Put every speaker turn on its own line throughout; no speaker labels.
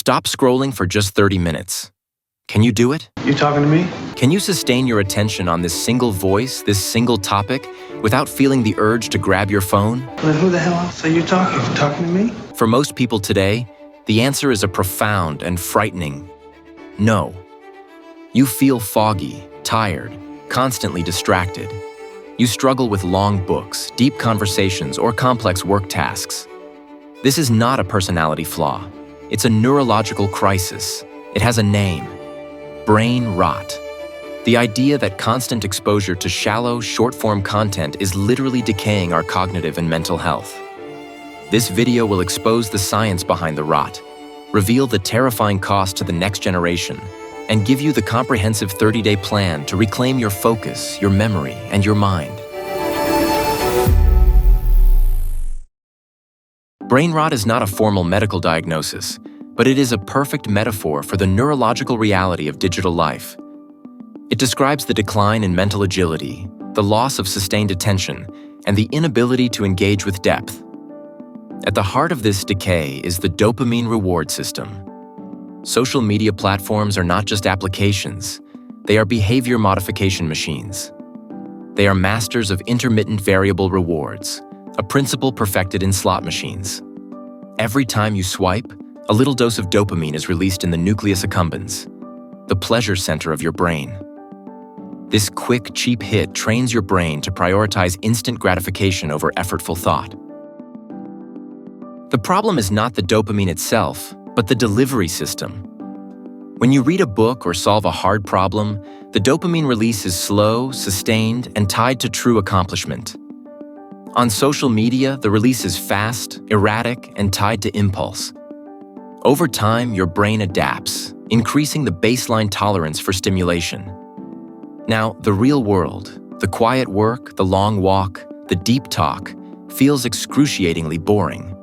Stop scrolling for just 30 minutes. Can you do it?
You talking to me?
Can you sustain your attention on this single voice, this single topic, without feeling the urge to grab your phone?
Well, who the hell else are you talking? You talking to me?
For most people today, the answer is a profound and frightening no. You feel foggy, tired, constantly distracted. You struggle with long books, deep conversations, or complex work tasks. This is not a personality flaw. It's a neurological crisis. It has a name: brain rot. The idea that constant exposure to shallow, short-form content is literally decaying our cognitive and mental health. This video will expose the science behind the rot, reveal the terrifying cost to the next generation, and give you the comprehensive 30-day plan to reclaim your focus, your memory, and your mind. Brain rot is not a formal medical diagnosis, but it is a perfect metaphor for the neurological reality of digital life. It describes the decline in mental agility, the loss of sustained attention, and the inability to engage with depth. At the heart of this decay is the dopamine reward system. Social media platforms are not just applications, they are behavior modification machines. They are masters of intermittent variable rewards, a principle perfected in slot machines. Every time you swipe, a little dose of dopamine is released in the nucleus accumbens, the pleasure center of your brain. This quick, cheap hit trains your brain to prioritize instant gratification over effortful thought. The problem is not the dopamine itself, but the delivery system. When you read a book or solve a hard problem, the dopamine release is slow, sustained, and tied to true accomplishment. On social media, the release is fast, erratic, and tied to impulse. Over time, your brain adapts, increasing the baseline tolerance for stimulation. Now, the real world, the quiet work, the long walk, the deep talk, feels excruciatingly boring.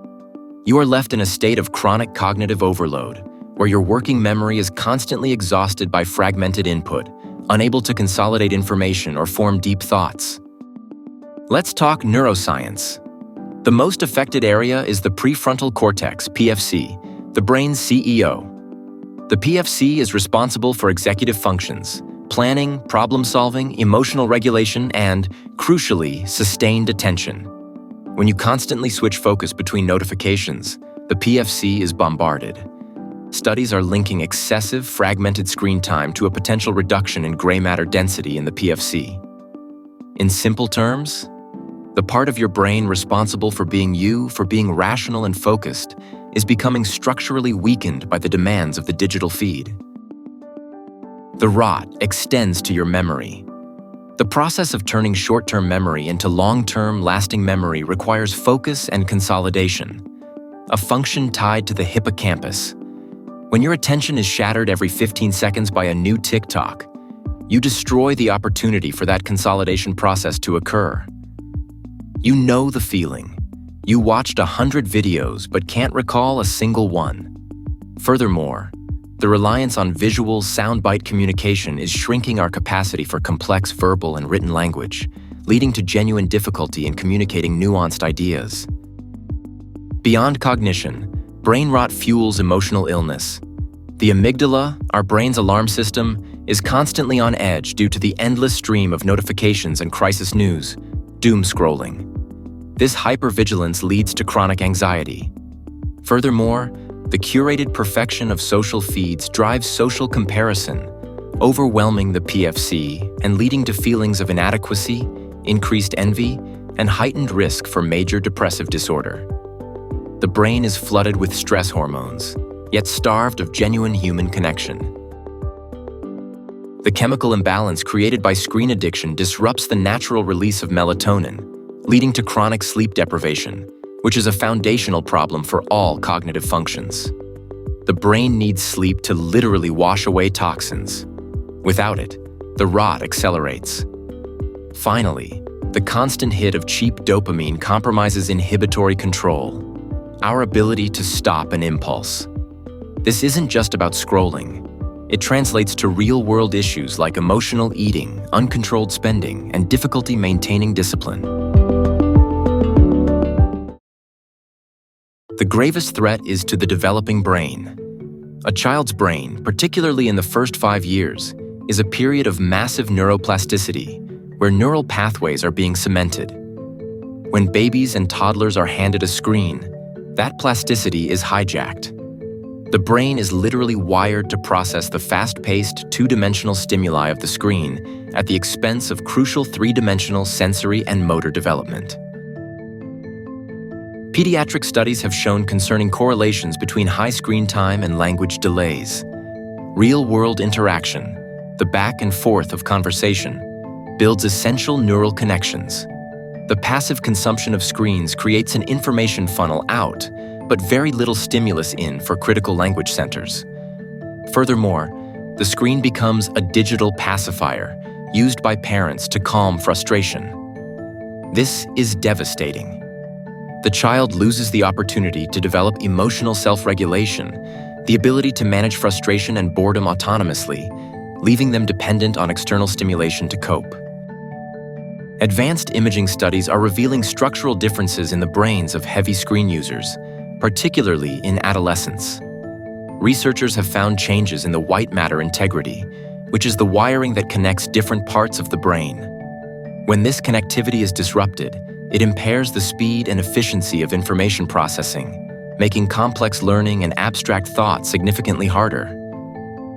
You are left in a state of chronic cognitive overload, where your working memory is constantly exhausted by fragmented input, unable to consolidate information or form deep thoughts. Let's talk neuroscience. The most affected area is the prefrontal cortex, PFC, the brain's CEO. The PFC is responsible for executive functions, planning, problem-solving, emotional regulation, and, crucially, sustained attention. When you constantly switch focus between notifications, the PFC is bombarded. Studies are linking excessive, fragmented screen time to a potential reduction in gray matter density in the PFC. In simple terms, the part of your brain responsible for being you, for being rational and focused, is becoming structurally weakened by the demands of the digital feed. The rot extends to your memory. The process of turning short-term memory into long-term, lasting memory requires focus and consolidation, a function tied to the hippocampus. When your attention is shattered every 15 seconds by a new TikTok, you destroy the opportunity for that consolidation process to occur. You know the feeling. You watched 100 videos but can't recall a single one. Furthermore, the reliance on visual, soundbite communication is shrinking our capacity for complex verbal and written language, leading to genuine difficulty in communicating nuanced ideas. Beyond cognition, brain rot fuels emotional illness. The amygdala, our brain's alarm system, is constantly on edge due to the endless stream of notifications and crisis news, doom scrolling. This hypervigilance leads to chronic anxiety. Furthermore, the curated perfection of social feeds drives social comparison, overwhelming the PFC and leading to feelings of inadequacy, increased envy, and heightened risk for major depressive disorder. The brain is flooded with stress hormones, yet starved of genuine human connection. The chemical imbalance created by screen addiction disrupts the natural release of melatonin, leading to chronic sleep deprivation, which is a foundational problem for all cognitive functions. The brain needs sleep to literally wash away toxins. Without it, the rot accelerates. Finally, the constant hit of cheap dopamine compromises inhibitory control, our ability to stop an impulse. This isn't just about scrolling. It translates to real-world issues like emotional eating, uncontrolled spending, and difficulty maintaining discipline. The gravest threat is to the developing brain. A child's brain, particularly in the first 5 years, is a period of massive neuroplasticity, where neural pathways are being cemented. When babies and toddlers are handed a screen, that plasticity is hijacked. The brain is literally wired to process the fast-paced, two-dimensional stimuli of the screen at the expense of crucial three-dimensional sensory and motor development. Pediatric studies have shown concerning correlations between high screen time and language delays. Real-world interaction, the back and forth of conversation, builds essential neural connections. The passive consumption of screens creates an information funnel out, but very little stimulus in for critical language centers. Furthermore, the screen becomes a digital pacifier used by parents to calm frustration. This is devastating. The child loses the opportunity to develop emotional self-regulation, the ability to manage frustration and boredom autonomously, leaving them dependent on external stimulation to cope. Advanced imaging studies are revealing structural differences in the brains of heavy screen users, particularly in adolescence. Researchers have found changes in the white matter integrity, which is the wiring that connects different parts of the brain. When this connectivity is disrupted, it impairs the speed and efficiency of information processing, making complex learning and abstract thought significantly harder.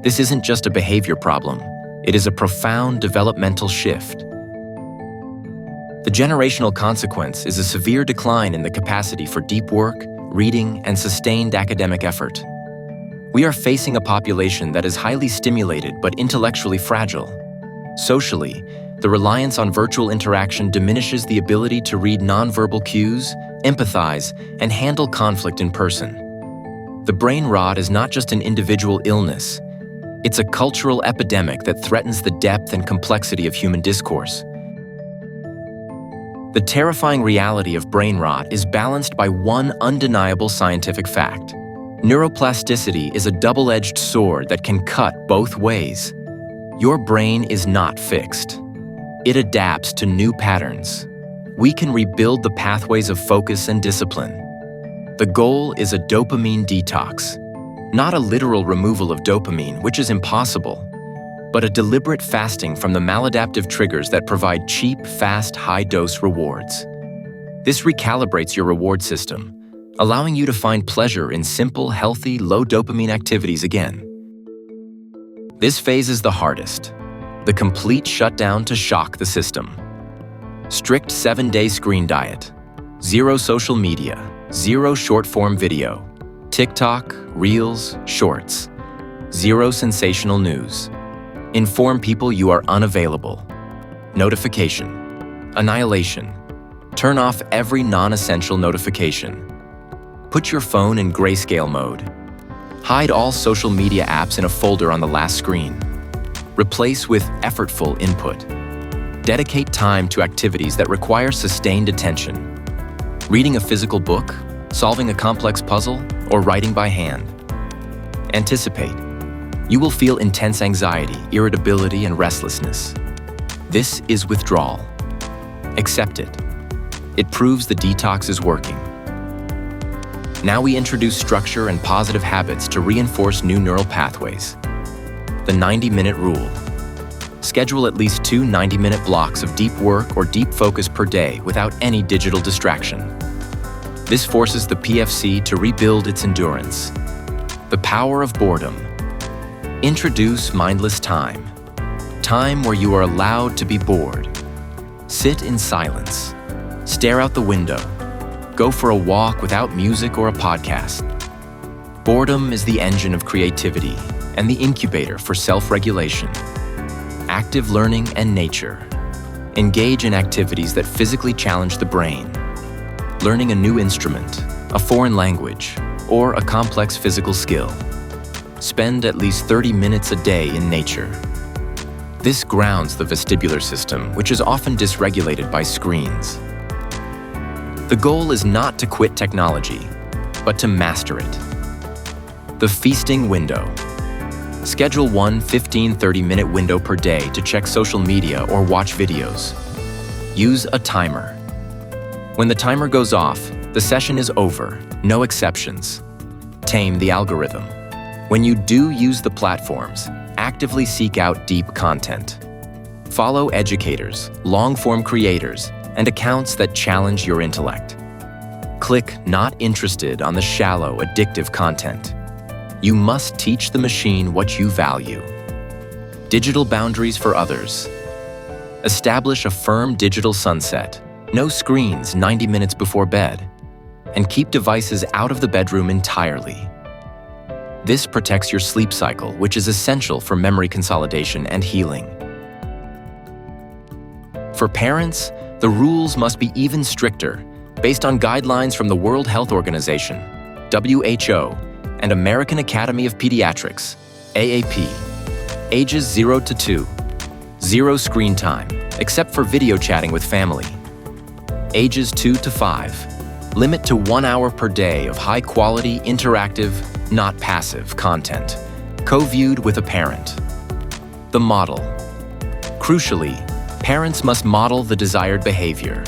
This isn't just a behavior problem, it is a profound developmental shift. The generational consequence is a severe decline in the capacity for deep work, reading, and sustained academic effort. We are facing a population that is highly stimulated but intellectually fragile. Socially, the reliance on virtual interaction diminishes the ability to read nonverbal cues, empathize, and handle conflict in person. The brain rot is not just an individual illness, it's a cultural epidemic that threatens the depth and complexity of human discourse. The terrifying reality of brain rot is balanced by one undeniable scientific fact. Neuroplasticity is a double-edged sword that can cut both ways. Your brain is not fixed. It adapts to new patterns. We can rebuild the pathways of focus and discipline. The goal is a dopamine detox, not a literal removal of dopamine, which is impossible, but a deliberate fasting from the maladaptive triggers that provide cheap, fast, high-dose rewards. This recalibrates your reward system, allowing you to find pleasure in simple, healthy, low-dopamine activities again. This phase is the hardest, the complete shutdown to shock the system. Strict 7-day screen diet, 0 social media, 0 short-form video, TikTok, Reels, Shorts, 0 sensational news. Inform people you are unavailable. Notification, annihilation. Turn off every non-essential notification. Put your phone in grayscale mode. Hide all social media apps in a folder on the last screen. Replace with effortful input. Dedicate time to activities that require sustained attention. Reading a physical book, solving a complex puzzle, or writing by hand. Anticipate. You will feel intense anxiety, irritability, and restlessness. This is withdrawal. Accept it. It proves the detox is working. Now we introduce structure and positive habits to reinforce new neural pathways. The 90-minute rule. Schedule at least 2 90-minute blocks of deep work or deep focus per day without any digital distraction. This forces the PFC to rebuild its endurance. The power of boredom. Introduce mindless time. Time where you are allowed to be bored. Sit in silence. Stare out the window. Go for a walk without music or a podcast. Boredom is the engine of creativity and the incubator for self-regulation. Active learning and nature. Engage in activities that physically challenge the brain. Learning a new instrument, a foreign language, or a complex physical skill. Spend at least 30 minutes a day in nature. This grounds the vestibular system, which is often dysregulated by screens. The goal is not to quit technology, but to master it. The feasting window. Schedule one 15-30-minute window per day to check social media or watch videos. Use a timer. When the timer goes off, the session is over, no exceptions. Tame the algorithm. When you do use the platforms, actively seek out deep content. Follow educators, long-form creators, and accounts that challenge your intellect. Click Not Interested on the shallow, addictive content. You must teach the machine what you value. Digital boundaries for others. Establish a firm digital sunset. No screens 90 minutes before bed. And keep devices out of the bedroom entirely. This protects your sleep cycle, which is essential for memory consolidation and healing. For parents, the rules must be even stricter, based on guidelines from the World Health Organization, WHO, and American Academy of Pediatrics, AAP. Ages 0 to 2. Zero screen time, except for video chatting with family. Ages 2 to 5. Limit to 1 hour per day of high-quality, interactive, not passive content, co-viewed with a parent. The model. Crucially, parents must model the desired behavior.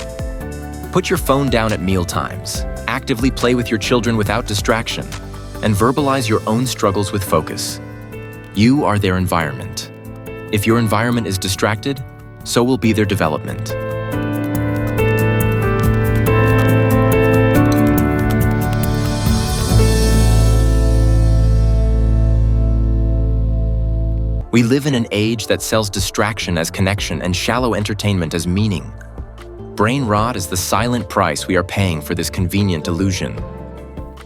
Put your phone down at mealtimes, actively play with your children without distraction, and verbalize your own struggles with focus. You are their environment. If your environment is distracted, so will be their development. We live in an age that sells distraction as connection and shallow entertainment as meaning. Brain rot is the silent price we are paying for this convenient illusion.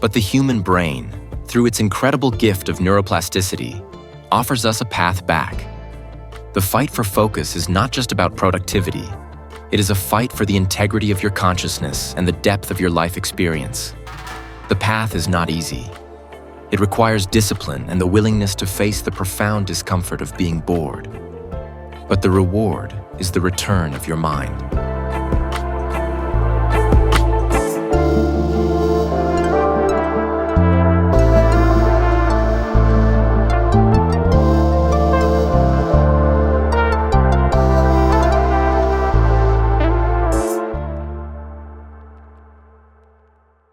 But the human brain, through its incredible gift of neuroplasticity, offers us a path back. The fight for focus is not just about productivity. It is a fight for the integrity of your consciousness and the depth of your life experience. The path is not easy. It requires discipline and the willingness to face the profound discomfort of being bored. But the reward is the return of your mind.